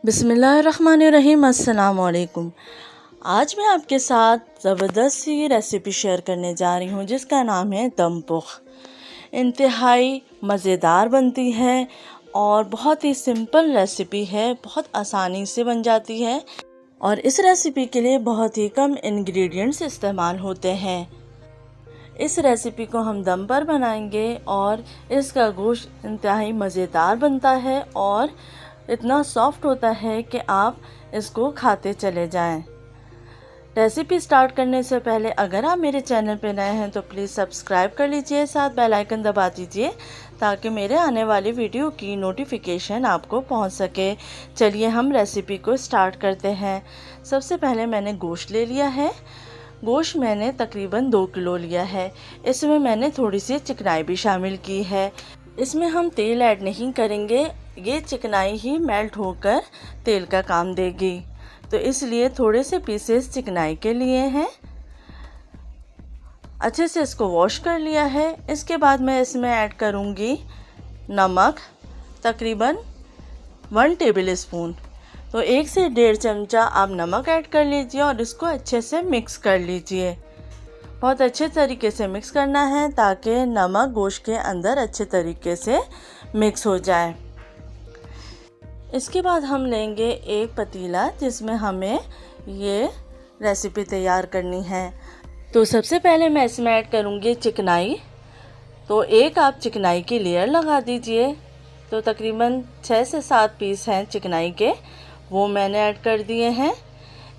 बिस्मिल्लाहिर्रहमानिर्रहीम। अस्सलाम वालेकुम। आज मैं आपके साथ ज़बरदस्त सी रेसिपी शेयर करने जा रही हूँ जिसका नाम है दम पुख। इंतहाई मज़ेदार बनती है और बहुत ही सिंपल रेसिपी है, बहुत आसानी से बन जाती है और इस रेसिपी के लिए बहुत ही कम इंग्रेडिएंट्स इस्तेमाल होते हैं। इस रेसिपी को हम दम पर बनाएंगे और इसका गोश्त इंतहाई मज़ेदार बनता है और इतना सॉफ्ट होता है कि आप इसको खाते चले जाएं। रेसिपी स्टार्ट करने से पहले अगर आप मेरे चैनल पर नए हैं तो प्लीज़ सब्सक्राइब कर लीजिए, साथ बेल आइकन दबा दीजिए ताकि मेरे आने वाली वीडियो की नोटिफिकेशन आपको पहुंच सके। चलिए हम रेसिपी को स्टार्ट करते हैं। सबसे पहले मैंने गोश्त ले लिया है। गोश्त मैंने तकरीबन 2 किलो लिया है। इसमें मैंने थोड़ी सी चिकनाई भी शामिल की है। इसमें हम तेल ऐड नहीं करेंगे, ये चिकनाई ही मेल्ट होकर तेल का काम देगी, तो इसलिए थोड़े से पीसेस चिकनाई के लिए हैं। अच्छे से इसको वॉश कर लिया है। इसके बाद मैं इसमें ऐड करूँगी नमक, तकरीबन 1 टेबल स्पून। तो 1 से 1.5 चमचा आप नमक ऐड कर लीजिए और इसको अच्छे से मिक्स कर लीजिए। बहुत अच्छे तरीके से मिक्स करना है ताकि नमक गोश्त के अंदर अच्छे तरीके से मिक्स हो जाए। इसके बाद हम लेंगे एक पतीला जिसमें हमें ये रेसिपी तैयार करनी है। तो सबसे पहले मैं इसमें ऐड करूँगी चिकनाई। तो एक आप चिकनाई की लेयर लगा दीजिए। तो तकरीबन 6 से 7 पीस हैं चिकनाई के, वो मैंने ऐड कर दिए हैं।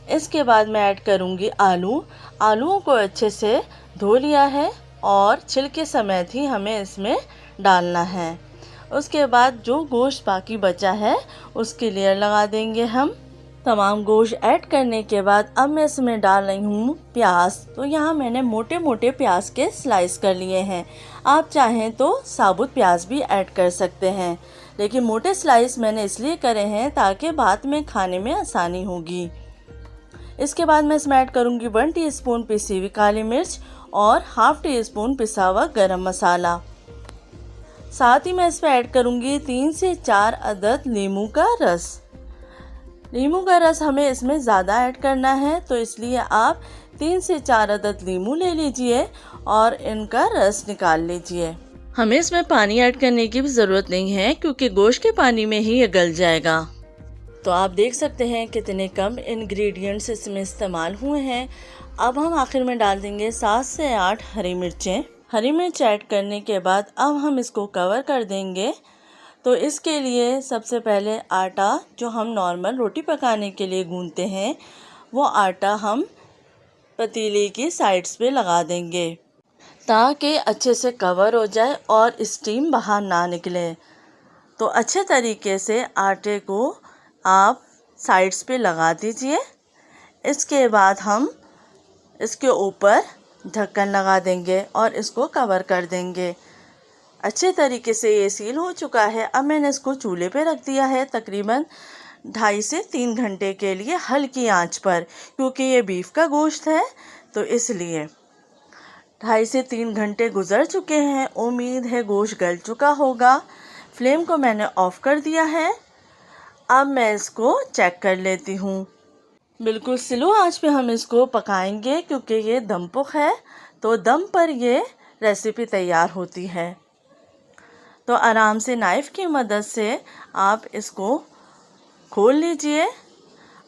इसके बाद मैं ऐड करूँगी आलूओं को अच्छे से धो लिया है और छिलके समेत ही हमें इसमें डालना है। उसके बाद जो गोश्त बाकी बचा है उसकी लेयर लगा देंगे हम। तमाम गोश्त ऐड करने के बाद अब मैं इसमें डाल रही हूँ प्याज। तो यहाँ मैंने मोटे मोटे प्याज के स्लाइस कर लिए हैं। आप चाहें तो साबुत प्याज भी ऐड कर सकते हैं, लेकिन मोटे स्लाइस मैंने इसलिए करे हैं ताकि बाद में खाने में आसानी होगी। इसके बाद मैं इसमें ऐड करूँगी 1 टीस्पून पिसी हुई काली मिर्च और ½ टीस्पून पिसा हुआ गरम मसाला। साथ ही मैं इसमें ऐड करूँगी 3 से 4 अदद नींबू का रस। नींबू का रस हमें इसमें ज़्यादा ऐड करना है, तो इसलिए आप 3 से 4 अदद नींबू ले लीजिए और इनका रस निकाल लीजिए। हमें इसमें पानी ऐड करने की भी ज़रूरत नहीं है क्योंकि गोश्त के पानी में ही ये गल जाएगा। तो आप देख सकते हैं कितने कम इंग्रेडिएंट्स इसमें इस्तेमाल हुए हैं। अब हम आखिर में डाल देंगे 7 से 8 हरी मिर्चें। हरी मिर्च ऐड करने के बाद अब हम इसको कवर कर देंगे। तो इसके लिए सबसे पहले आटा जो हम नॉर्मल रोटी पकाने के लिए गूंथते हैं, वो आटा हम पतीले की साइड्स पे लगा देंगे ताकि अच्छे से कवर हो जाए और स्टीम बाहर ना निकले। तो अच्छे तरीके से आटे को आप साइड्स पे लगा दीजिए। इसके बाद हम इसके ऊपर ढक्कन लगा देंगे और इसको कवर कर देंगे। अच्छे तरीके से ये सील हो चुका है। अब मैंने इसको चूल्हे पे रख दिया है तकरीबन 2.5 से 3 घंटे के लिए हल्की आंच पर, क्योंकि ये बीफ का गोश्त है तो इसलिए। 2.5 से 3 घंटे गुजर चुके हैं। उम्मीद है गोश्त गल चुका होगा। फ्लेम को मैंने ऑफ कर दिया है। अब मैं इसको चेक कर लेती हूँ। बिल्कुल स्लो आंच पे हम इसको पकाएंगे क्योंकि ये दम पुख है, तो दम पर ये रेसिपी तैयार होती है। तो आराम से नाइफ़ की मदद से आप इसको खोल लीजिए।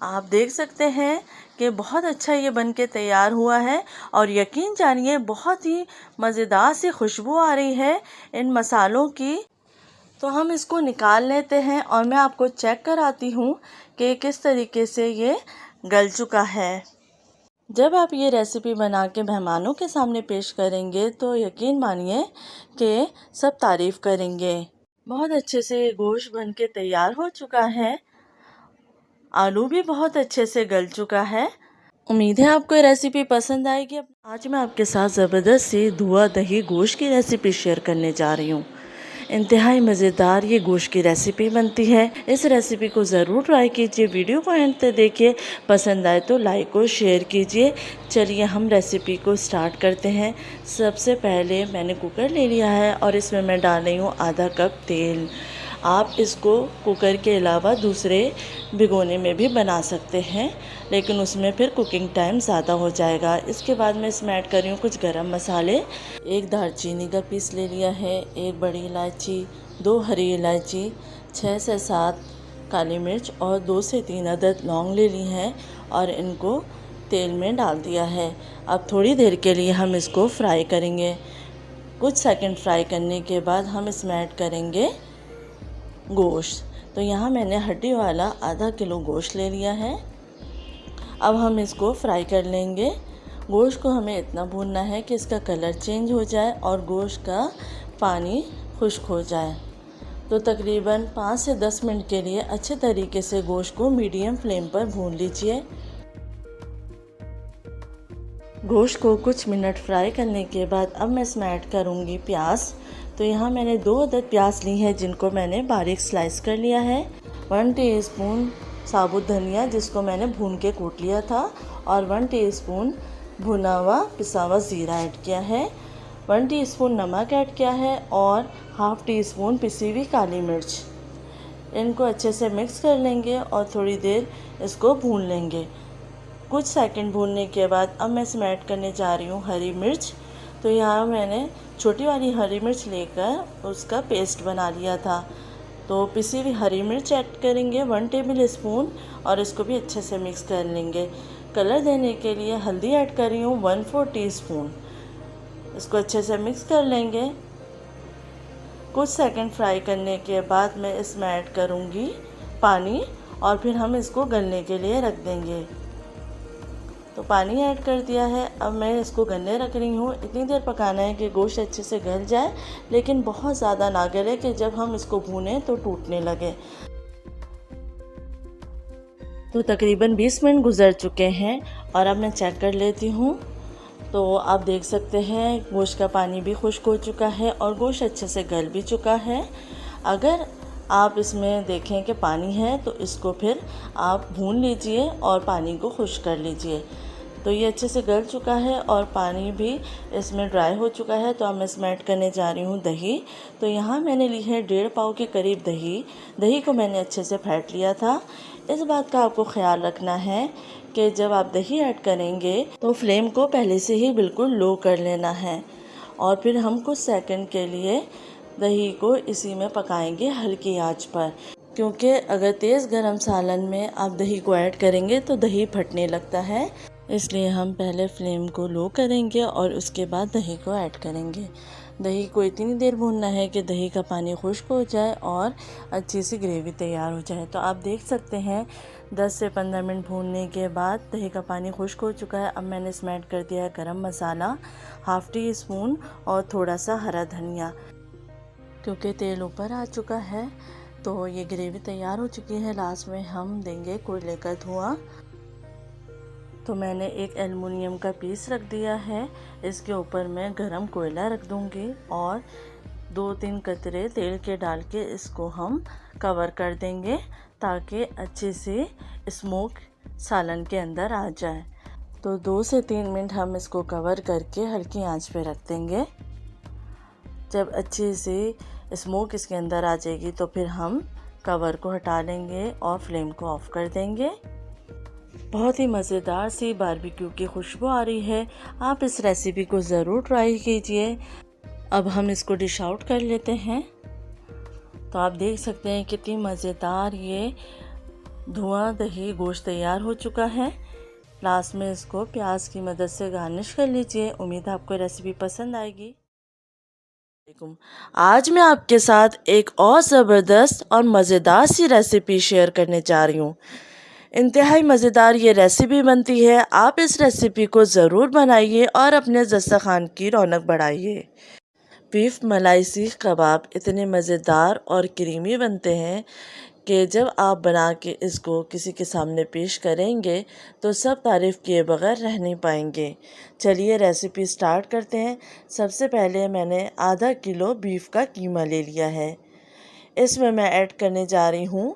आप देख सकते हैं कि बहुत अच्छा ये बन के तैयार हुआ है और यकीन जानिए बहुत ही मज़ेदार सी खुशबू आ रही है इन मसालों की। तो हम इसको निकाल लेते हैं और मैं आपको चेक कराती हूँ कि किस तरीके से ये गल चुका है। जब आप ये रेसिपी बना के मेहमानों के सामने पेश करेंगे तो यकीन मानिए कि सब तारीफ़ करेंगे। बहुत अच्छे से ये गोश्त बन के तैयार हो चुका है। आलू भी बहुत अच्छे से गल चुका है। उम्मीद है आपको ये रेसिपी पसंद आएगी। आज मैं आपके साथ ज़बरदस्त सी धुआ दही गोश्त की रेसिपी शेयर करने जा रही हूँ। इंतहाई मज़ेदार ये गोश्त की रेसिपी बनती है। इस रेसिपी को ज़रूर ट्राई कीजिए। वीडियो को एंड तक देखिए, पसंद आए तो लाइक और शेयर कीजिए। चलिए हम रेसिपी को स्टार्ट करते हैं। सबसे पहले मैंने कुकर ले लिया है और इसमें मैं डाल रही हूँ आधा कप तेल। आप इसको कुकर के अलावा दूसरे भिगोने में भी बना सकते हैं, लेकिन उसमें फिर कुकिंग टाइम ज़्यादा हो जाएगा। इसके बाद मैं इसमें ऐड कर रही हूँ कुछ गरम मसाले। एक दालचीनी का पीस ले लिया है, एक बड़ी इलायची, 2 हरी इलायची, 6 से 7 काली मिर्च और 2 से 3 अदद लौंग ले ली हैं और इनको तेल में डाल दिया है। अब थोड़ी देर के लिए हम इसको फ्राई करेंगे। कुछ सेकंड फ्राई करने के बाद हम इसमें ऐड करेंगे गोश्त। तो यहाँ मैंने हड्डी वाला आधा किलो गोश्त ले लिया है। अब हम इसको फ्राई कर लेंगे। गोश्त को हमें इतना भूनना है कि इसका कलर चेंज हो जाए और गोश्त का पानी खुश्क हो जाए। तो तकरीबन 5 से 10 मिनट के लिए अच्छे तरीके से गोश्त को मीडियम फ्लेम पर भून लीजिए। गोश्त को कुछ मिनट फ्राई करने के बाद अब मैं इसमें ऐड करूँगी प्याज। तो यहाँ मैंने 2 अदद प्याज ली हैं जिनको मैंने बारीक स्लाइस कर लिया है। 1 टीस्पून साबुत धनिया जिसको मैंने भून के कूट लिया था और 1 टीस्पून भुना हुआ पिसा हुआ ज़ीरा ऐड किया है। 1 टीस्पून नमक ऐड किया है और हाफ़ टी स्पून पिसी हुई काली मिर्च। इनको अच्छे से मिक्स कर लेंगे और थोड़ी देर इसको भून लेंगे। कुछ सेकंड भूनने के बाद अब मैं इसमें ऐड करने जा रही हूँ हरी मिर्च। तो यहाँ मैंने छोटी वाली हरी मिर्च लेकर उसका पेस्ट बना लिया था। तो पिसी हुई हरी मिर्च ऐड करेंगे 1 टेबल स्पून और इसको भी अच्छे से मिक्स कर लेंगे। कलर देने के लिए हल्दी ऐड कर रही हूँ 1/4 टीस्पून। इसको अच्छे से मिक्स कर लेंगे। कुछ सेकंड फ्राई करने के बाद मैं इसमें ऐड करूँगी पानी और फिर हम इसको गलने के लिए रख देंगे। तो पानी ऐड कर दिया है। अब मैं इसको गलने रख रही हूँ। इतनी देर पकाना है कि गोश्त अच्छे से गल जाए, लेकिन बहुत ज़्यादा ना गले कि जब हम इसको भूनें तो टूटने लगे। तो तकरीबन 20 मिनट गुजर चुके हैं और अब मैं चेक कर लेती हूँ। तो आप देख सकते हैं गोश्त का पानी भी खुश्क हो चुका है और गोश्त अच्छे से गल भी चुका है। अगर आप इसमें देखें कि पानी है तो इसको फिर आप भून लीजिए और पानी को खुश्क कर लीजिए। तो ये अच्छे से गल चुका है और पानी भी इसमें ड्राई हो चुका है। तो अब मैं इसमें ऐड करने जा रही हूँ दही। तो यहाँ मैंने ली है 1.5 पाव के करीब दही। दही को मैंने अच्छे से फेंट लिया था। इस बात का आपको ख्याल रखना है कि जब आप दही ऐड करेंगे तो फ्लेम को पहले से ही बिल्कुल लो कर लेना है और फिर हम कुछ सेकंड के लिए दही को इसी में पकाएंगे हल्की आंच पर, क्योंकि अगर तेज़ गरम सालन में आप दही को ऐड करेंगे तो दही फटने लगता है। इसलिए हम पहले फ्लेम को लो करेंगे और उसके बाद दही को ऐड करेंगे। दही को इतनी देर भूनना है कि दही का पानी खुश्क हो जाए और अच्छी सी ग्रेवी तैयार हो जाए। तो आप देख सकते हैं 10 से 15 मिनट भूनने के बाद दही का पानी खुश्क हो चुका है। अब मैंने इसमें ऐड कर दिया है गरम मसाला हाफ़ टी स्पून और थोड़ा सा हरा धनिया। क्योंकि तेल ऊपर आ चुका है तो ये ग्रेवी तैयार हो चुकी है। लास्ट में हम देंगे कोयले का धुआं। तो मैंने एक एल्युमिनियम का पीस रख दिया है। इसके ऊपर मैं गरम कोयला रख दूंगी और 2-3 कतरे तेल के डाल के इसको हम कवर कर देंगे ताकि अच्छे से स्मोक सालन के अंदर आ जाए। तो 2 से 3 मिनट हम इसको कवर करके हल्की आंच पे रख देंगे। जब अच्छे से स्मोक इसके अंदर आ जाएगी तो फिर हम कवर को हटा लेंगे और फ्लेम को ऑफ कर देंगे। बहुत ही मज़ेदार सी बारबेक्यू की खुशबू आ रही है। आप इस रेसिपी को ज़रूर ट्राई कीजिए। अब हम इसको डिश आउट कर लेते हैं। तो आप देख सकते हैं कितनी मज़ेदार ये धुआं दही गोश्त तैयार हो चुका है। लास्ट में इसको प्याज की मदद से गार्निश कर लीजिए। उम्मीद है आपको रेसिपी पसंद आएगी। आज मैं आपके साथ एक और ज़बरदस्त और मज़ेदार सी रेसिपी शेयर करने जा रही हूँ। इंतहाई मज़ेदार ये रेसिपी बनती है। आप इस रेसिपी को ज़रूर बनाइए और अपने दस्तरखान की रौनक बढ़ाइए। बीफ मलाई सीख कबाब इतने मज़ेदार और क्रीमी बनते हैं कि जब आप बना के इसको किसी के सामने पेश करेंगे तो सब तारीफ़ किए बगैर रह नहीं पाएंगे। चलिए रेसिपी स्टार्ट करते हैं। सबसे पहले मैंने आधा किलो बीफ का कीमा ले लिया है। इसमें मैं ऐड करने जा रही हूँ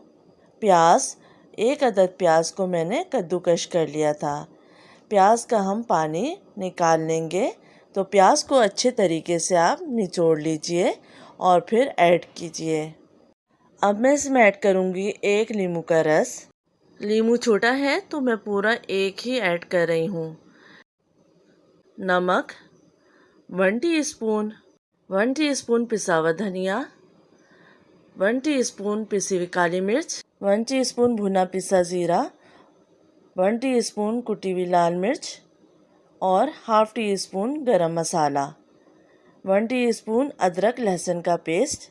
प्याज। 1 अदद प्याज को मैंने कद्दूकश कर लिया था। प्याज का हम पानी निकाल लेंगे। तो प्याज को अच्छे तरीके से आप निचोड़ लीजिए और फिर ऐड कीजिए। अब मैं इसमें ऐड करूँगी 1 नींबू का रस। नींबू छोटा है तो मैं पूरा 1 ही ऐड कर रही हूँ। नमक 1 टीस्पून, 1 टीस्पून पिसा हुआ धनिया, 1 टीस्पून पिसी हुई काली मिर्च, 1 टीस्पून भुना पिसा ज़ीरा, 1 टीस्पून कुटी हुई लाल मिर्च और हाफ़ टी स्पून गरम मसाला, 1 टीस्पून अदरक लहसुन का पेस्ट,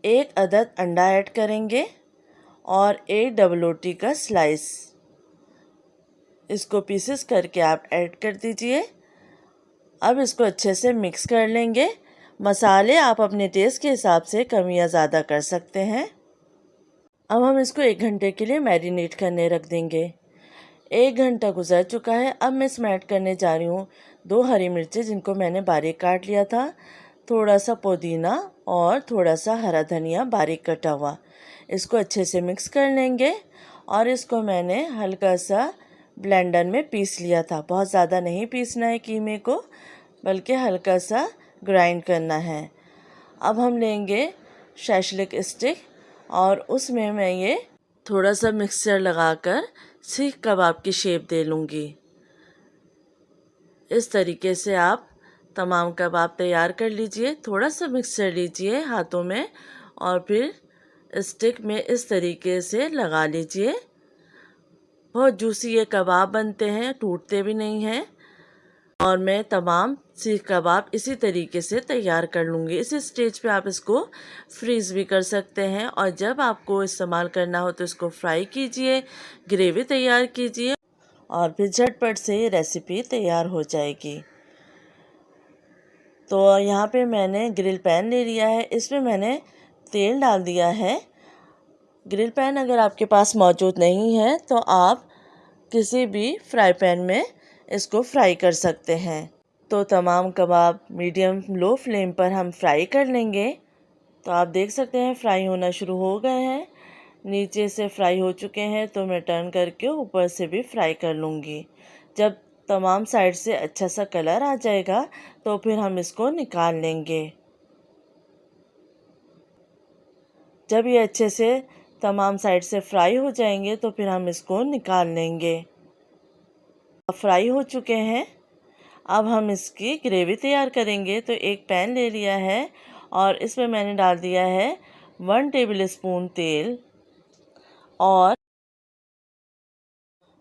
1 अदद अंडा ऐड करेंगे और 1 डबल रोटी का स्लाइस। इसको पीसेस करके आप ऐड कर दीजिए। अब इसको अच्छे से मिक्स कर लेंगे। मसाले आप अपने टेस्ट के हिसाब से कम या ज़्यादा कर सकते हैं। अब हम इसको 1 घंटे के लिए मैरिनेट करने रख देंगे। 1 घंटा गुजर चुका है। अब मैं इसमें ऐड करने जा रही हूँ 2 हरी मिर्चें जिनको मैंने बारीक काट लिया था, थोड़ा सा पुदीना और थोड़ा सा हरा धनिया बारीक कटा हुआ। इसको अच्छे से मिक्स कर लेंगे और इसको मैंने हल्का सा ब्लेंडर में पीस लिया था। बहुत ज़्यादा नहीं पीसना है कीमे को, बल्कि हल्का सा ग्राइंड करना है। अब हम लेंगे शैशलिक स्टिक और उसमें मैं ये थोड़ा सा मिक्सचर लगाकर सीख कबाब की शेप दे लूँगी। इस तरीके से आप तमाम कबाब तैयार कर लीजिए। थोड़ा सा मिक्सचर लीजिए हाथों में और फिर स्टिक में इस तरीके से लगा लीजिए। बहुत जूसी ये कबाब बनते हैं, टूटते भी नहीं हैं। और मैं तमाम सीख कबाब इसी तरीके से तैयार कर लूँगी। इस स्टेज पे आप इसको फ्रीज़ भी कर सकते हैं और जब आपको इस्तेमाल करना हो तो इसको फ्राई कीजिए, ग्रेवी तैयार कीजिए और फिर झटपट से ये रेसिपी तैयार हो जाएगी। तो यहाँ पे मैंने ग्रिल पैन ले लिया है, इसमें मैंने तेल डाल दिया है। ग्रिल पैन अगर आपके पास मौजूद नहीं है तो आप किसी भी फ्राई पैन में इसको फ्राई कर सकते हैं। तो तमाम कबाब मीडियम लो फ्लेम पर हम फ्राई कर लेंगे। तो आप देख सकते हैं फ्राई होना शुरू हो गए हैं, नीचे से फ्राई हो चुके हैं तो मैं टर्न करके ऊपर से भी फ्राई कर लूँगी। जब तमाम साइड से अच्छा सा कलर आ जाएगा तो फिर हम इसको निकाल लेंगे। जब ये अच्छे से तमाम साइड से फ्राई हो जाएंगे तो फिर हम इसको निकाल लेंगे। फ्राई हो चुके हैं। अब हम इसकी ग्रेवी तैयार करेंगे। तो एक पैन ले लिया है और इसमें मैंने डाल दिया है 1 टेबल स्पून तेल और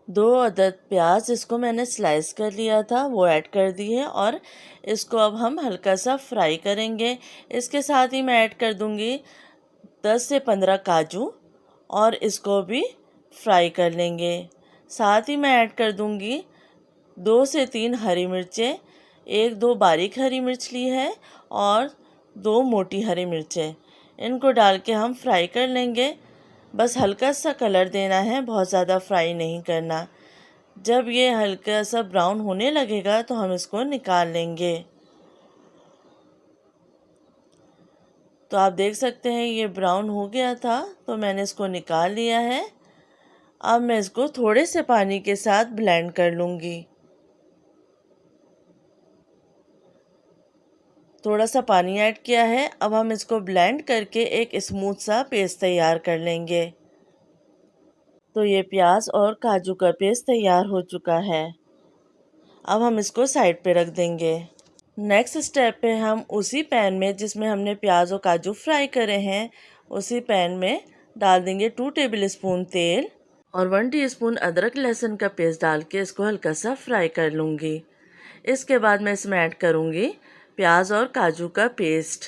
2 अदद प्याज, इसको मैंने स्लाइस कर लिया था, वो ऐड कर दिए और इसको अब हम हल्का सा फ्राई करेंगे। इसके साथ ही मैं ऐड कर दूंगी 10 से 15 काजू और इसको भी फ्राई कर लेंगे। साथ ही मैं ऐड कर दूंगी 2 से 3 हरी मिर्चें, 1-2 बारीक हरी मिर्च ली है और 2 मोटी हरी मिर्चें। इनको डाल के हम फ्राई कर लेंगे। बस हल्का सा कलर देना है, बहुत ज़्यादा फ्राई नहीं करना। जब ये हल्का सा ब्राउन होने लगेगा तो हम इसको निकाल लेंगे। तो आप देख सकते हैं ये ब्राउन हो गया था तो मैंने इसको निकाल लिया है। अब मैं इसको थोड़े से पानी के साथ ब्लेंड कर लूँगी। थोड़ा सा पानी ऐड किया है। अब हम इसको ब्लेंड करके एक स्मूथ सा पेस्ट तैयार कर लेंगे। तो ये प्याज और काजू का पेस्ट तैयार हो चुका है। अब हम इसको साइड पे रख देंगे। नेक्स्ट स्टेप पे हम उसी पैन में जिसमें हमने प्याज और काजू फ्राई करे हैं, उसी पैन में डाल देंगे 2 टेबल स्पून तेल और 1 टीस्पून अदरक लहसुन का पेस्ट डाल के इसको हल्का सा फ्राई कर लूँगी। इसके बाद मैं इसमें ऐड करूँगी प्याज और काजू का पेस्ट।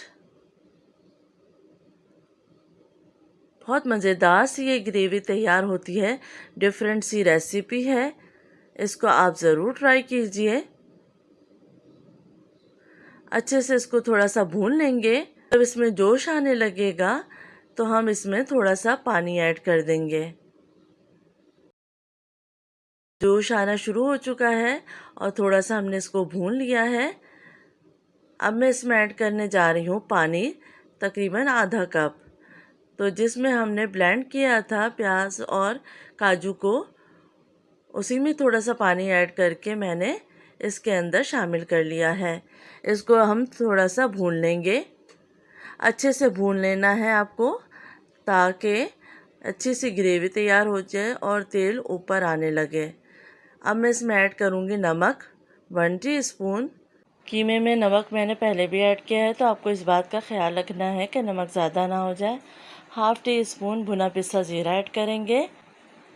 बहुत मज़ेदार सी ये ग्रेवी तैयार होती है, डिफरेंट सी रेसिपी है, इसको आप ज़रूर ट्राई कीजिए। अच्छे से इसको थोड़ा सा भून लेंगे। जब इसमें जोश आने लगेगा तो हम इसमें थोड़ा सा पानी ऐड कर देंगे। जोश आना शुरू हो चुका है और थोड़ा सा हमने इसको भून लिया है। अब मैं इसमें ऐड करने जा रही हूँ पानी, तकरीबन आधा कप। तो जिसमें हमने ब्लेंड किया था प्याज और काजू को, उसी में थोड़ा सा पानी ऐड करके मैंने इसके अंदर शामिल कर लिया है। इसको हम थोड़ा सा भून लेंगे। अच्छे से भून लेना है आपको ताकि अच्छी सी ग्रेवी तैयार हो जाए और तेल ऊपर आने लगे। अब मैं इसमें ऐड करूँगी नमक 1 टीस्पून। कीमे में नमक मैंने पहले भी ऐड किया है, तो आपको इस बात का ख्याल रखना है कि नमक ज़्यादा ना हो जाए। हाफ़ टी स्पून भुना पिसा ज़ीरा ऐड करेंगे,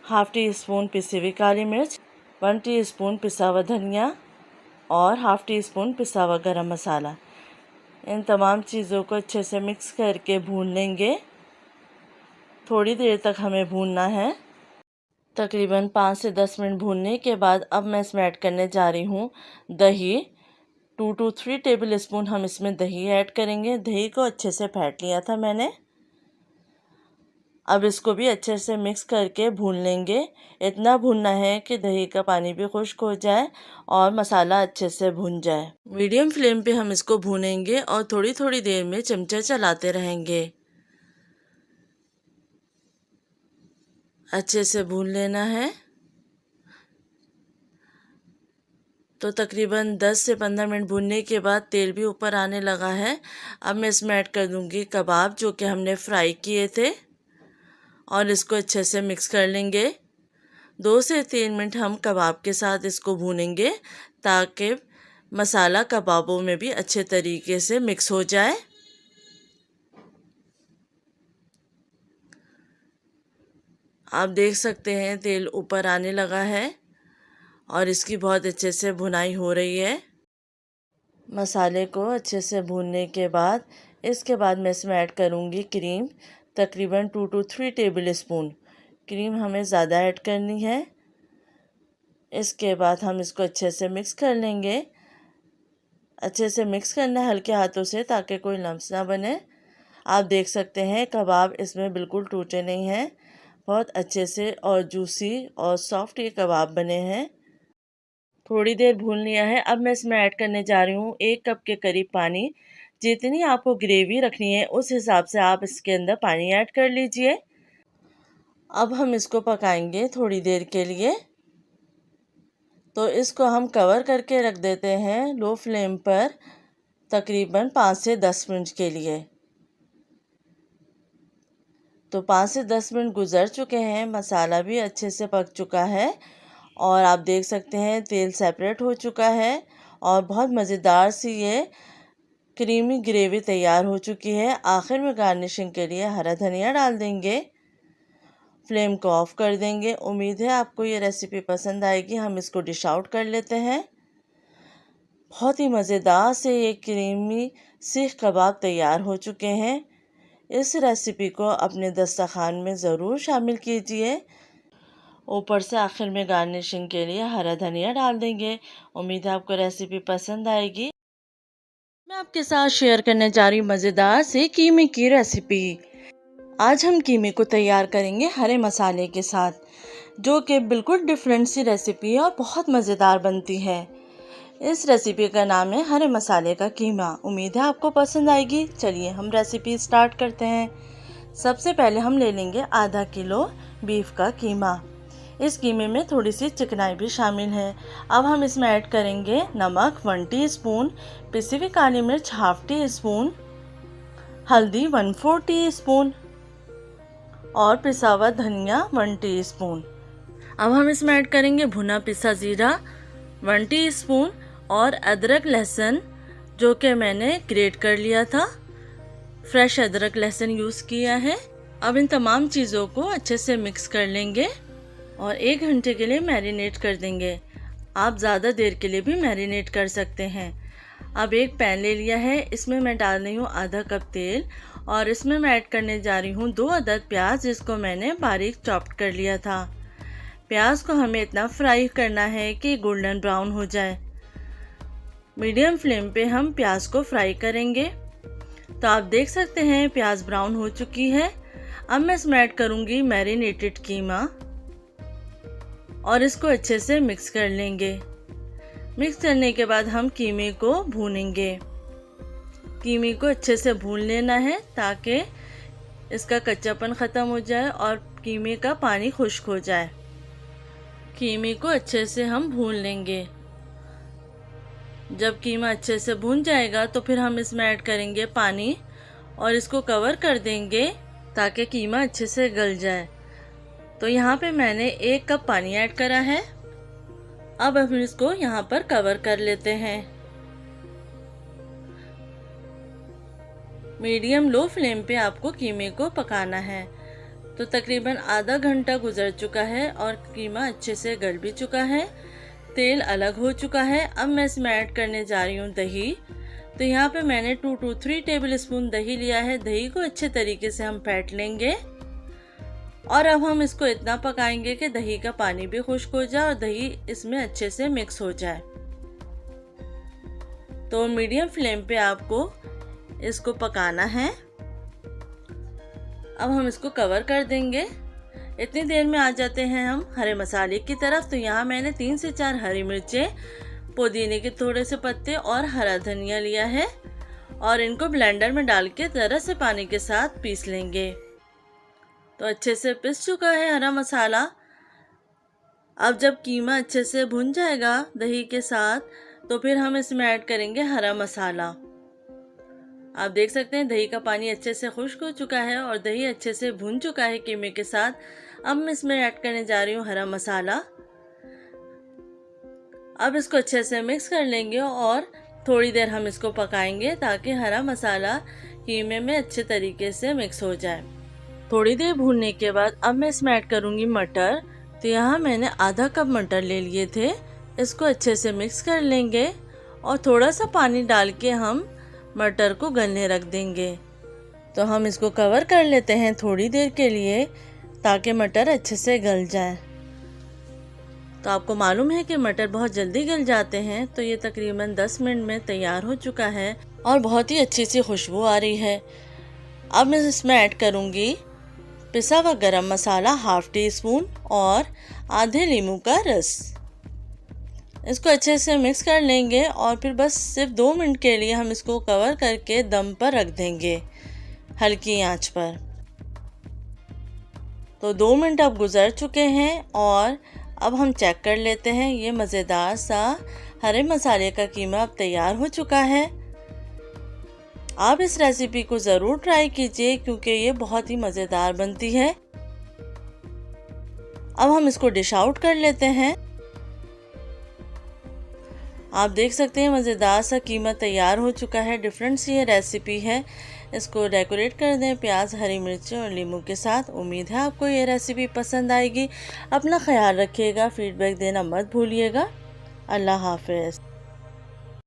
हाफ़ टी स्पून पिसी हुई काली मिर्च, 1 टीस्पून पिसा हुआ धनिया और हाफ़ टी स्पून पिसा हुआ गरम मसाला। इन तमाम चीज़ों को अच्छे से मिक्स करके भून लेंगे। थोड़ी देर तक हमें भूनना है, तकरीबन 5 से 10 मिनट भूनने के बाद अब मैं इसमें ऐड करने जा रही हूँ दही। 2 to 3 टेबल स्पून हम इसमें दही ऐड करेंगे। दही को अच्छे से फेंट लिया था मैंने। अब इसको भी अच्छे से मिक्स करके भून लेंगे। इतना भूनना है कि दही का पानी भी खुश्क हो जाए और मसाला अच्छे से भून जाए। मीडियम फ्लेम पे हम इसको भूनेंगे और थोड़ी थोड़ी देर में चमचा चलाते रहेंगे। अच्छे से भून लेना है। तो तकरीबन 10 से 15 मिनट भूनने के बाद तेल भी ऊपर आने लगा है। अब मैं इसमें ऐड कर दूंगी कबाब जो कि हमने फ्राई किए थे और इसको अच्छे से मिक्स कर लेंगे। 2 से 3 मिनट हम कबाब के साथ इसको भूनेंगे ताकि मसाला कबाबों में भी अच्छे तरीके से मिक्स हो जाए। आप देख सकते हैं तेल ऊपर आने लगा है और इसकी बहुत अच्छे से भुनाई हो रही है। मसाले को अच्छे से भूनने के बाद इसके बाद मैं इसमें ऐड करूँगी क्रीम, तकरीबन 2 to 3 टेबल स्पून। क्रीम हमें ज़्यादा ऐड करनी है। इसके बाद हम इसको अच्छे से मिक्स कर लेंगे। अच्छे से मिक्स करना है हल्के हाथों से ताकि कोई लम्स ना बने। आप देख सकते हैं कबाब इसमें बिल्कुल टूटे नहीं हैं, बहुत अच्छे से और जूसी और सॉफ्ट ये कबाब बने हैं। थोड़ी देर भून लिया है। अब मैं इसमें ऐड करने जा रही हूँ 1 कप के करीब पानी। जितनी आपको ग्रेवी रखनी है उस हिसाब से आप इसके अंदर पानी ऐड कर लीजिए। अब हम इसको पकाएंगे थोड़ी देर के लिए। तो इसको हम कवर करके रख देते हैं लो फ्लेम पर तकरीबन 5 से 10 मिनट के लिए। तो 5 से 10 मिनट गुज़र चुके हैं, मसाला भी अच्छे से पक चुका है और आप देख सकते हैं तेल सेपरेट हो चुका है और बहुत मज़ेदार सी ये क्रीमी ग्रेवी तैयार हो चुकी है। आखिर में गार्निशिंग के लिए हरा धनिया डाल देंगे। फ्लेम को ऑफ़ कर देंगे। उम्मीद है आपको ये रेसिपी पसंद आएगी। हम इसको डिश आउट कर लेते हैं। बहुत ही मज़ेदार से ये क्रीमी सीख कबाब तैयार हो चुके हैं। इस रेसिपी को अपने दस्तरखान में ज़रूर शामिल कीजिए। ऊपर से आखिर में गार्निशिंग के लिए हरा धनिया डाल देंगे। उम्मीद है आपको रेसिपी पसंद आएगी। मैं आपके साथ शेयर करने जा रही हूँ मज़ेदार से कीमे की रेसिपी। आज हम कीमे को तैयार करेंगे हरे मसाले के साथ, जो कि बिल्कुल डिफरेंट सी रेसिपी है और बहुत मज़ेदार बनती है। इस रेसिपी का नाम है हरे मसाले का कीमा। उम्मीद है आपको पसंद आएगी। चलिए हम रेसिपी स्टार्ट करते हैं। सबसे पहले हम ले लेंगे आधा किलो बीफ का कीमा। इस कीमे में थोड़ी सी चिकनाई भी शामिल है। अब हम इसमें ऐड करेंगे नमक 1 टीस्पून, पिसी हुई काली मिर्च हाफ़ टी स्पून, हल्दी 1/4 टीस्पून और पिसा हुआ धनिया 1 टीस्पून। अब हम इसमें ऐड करेंगे भुना पिसा ज़ीरा 1 टीस्पून और अदरक लहसुन जो कि मैंने ग्रेट कर लिया था। फ्रेश अदरक लहसुन यूज़ किया है। अब इन तमाम चीज़ों को अच्छे से मिक्स कर लेंगे और 1 घंटे के लिए मैरिनेट कर देंगे। आप ज़्यादा देर के लिए भी मैरिनेट कर सकते हैं। अब एक पैन ले लिया है, इसमें मैं डाल रही हूँ आधा कप तेल और इसमें मैं ऐड करने जा रही हूँ 2 अदद प्याज जिसको मैंने बारीक चॉप्ड कर लिया था। प्याज को हमें इतना फ्राई करना है कि गोल्डन ब्राउन हो जाए। मीडियम फ्लेम पे हम प्याज को फ्राई करेंगे। तो आप देख सकते हैं प्याज ब्राउन हो चुकी है। अब मैं इसमें ऐड करूँगी मैरिनेटेड कीमा और इसको अच्छे से मिक्स कर लेंगे। मिक्स करने के बाद हम कीमे को भूनेंगे। कीमे को अच्छे से भून लेना है ताकि इसका कच्चापन ख़त्म हो जाए और कीमे का पानी खुश्क हो जाए। कीमे को अच्छे से हम भून लेंगे। जब कीमा अच्छे से भून जाएगा तो फिर हम इसमें ऐड करेंगे पानी और इसको कवर कर देंगे ताकि कीमा अच्छे से गल जाए। तो यहाँ पे मैंने 1 कप पानी ऐड करा है। अब हम इसको यहाँ पर कवर कर लेते हैं। मीडियम लो फ्लेम पे आपको कीमे को पकाना है। तो तकरीबन आधा घंटा गुजर चुका है और कीमा अच्छे से गल भी चुका है, तेल अलग हो चुका है। अब मैं इसमें ऐड करने जा रही हूँ दही। तो यहाँ पे मैंने 2 to 3 टेबल स्पून दही लिया है। दही को अच्छे तरीके से हम फेंट लेंगे और अब हम इसको इतना पकाएंगे कि दही का पानी भी खुश्क हो जाए और दही इसमें अच्छे से मिक्स हो जाए। तो मीडियम फ्लेम पे आपको इसको पकाना है। अब हम इसको कवर कर देंगे। इतनी देर में आ जाते हैं हम हरे मसाले की तरफ। तो यहाँ मैंने 3 से 4 हरी मिर्चें, पुदीने के थोड़े से पत्ते और हरा धनिया लिया है और इनको ब्लेंडर में डाल के ज़रा से पानी के साथ पीस लेंगे। तो अच्छे से पिस चुका है हरा मसाला। अब जब कीमा अच्छे से भुन जाएगा दही के साथ, तो फिर हम इसमें ऐड करेंगे हरा मसाला। आप देख सकते हैं दही का पानी अच्छे से खुश्क हो चुका है और दही अच्छे से भुन चुका है कीमे के साथ। अब मैं इसमें ऐड करने जा रही हूँ हरा मसाला। अब इसको अच्छे से मिक्स कर लेंगे और थोड़ी देर हम इसको पकाएंगे ताकि हरा मसाला कीमे में अच्छे तरीके से मिक्स हो जाए। थोड़ी देर भूनने के बाद अब मैं इसमें ऐड करूँगी मटर। तो यहाँ मैंने आधा कप मटर ले लिए थे। इसको अच्छे से मिक्स कर लेंगे और थोड़ा सा पानी डाल के हम मटर को गलने रख देंगे। तो हम इसको कवर कर लेते हैं थोड़ी देर के लिए ताकि मटर अच्छे से गल जाए। तो आपको मालूम है कि मटर बहुत जल्दी गल जाते हैं। तो ये तकरीबन 10 मिनट में तैयार हो चुका है और बहुत ही अच्छी सी खुशबू आ रही है। अब मैं इसमें ऐड करूँगी पिसा हुआ गरम मसाला ½ टीस्पून और आधे नींबू का रस। इसको अच्छे से मिक्स कर लेंगे और फिर बस सिर्फ 2 मिनट के लिए हम इसको कवर करके दम पर रख देंगे हल्की आंच पर। तो 2 मिनट अब गुजर चुके हैं और अब हम चेक कर लेते हैं। ये मज़ेदार सा हरे मसाले का कीमा अब तैयार हो चुका है। आप इस रेसिपी को ज़रूर ट्राई कीजिए क्योंकि ये बहुत ही मज़ेदार बनती है। अब हम इसको डिश आउट कर लेते हैं। आप देख सकते हैं मज़ेदार सा कीमा तैयार हो चुका है। डिफरेंट सी ये रेसिपी है। इसको डेकोरेट कर दें प्याज, हरी मिर्चें और नींबू के साथ। उम्मीद है आपको ये रेसिपी पसंद आएगी। अपना ख्याल रखिएगा, फीडबैक देना मत भूलिएगा। अल्लाह हाफ़िज़।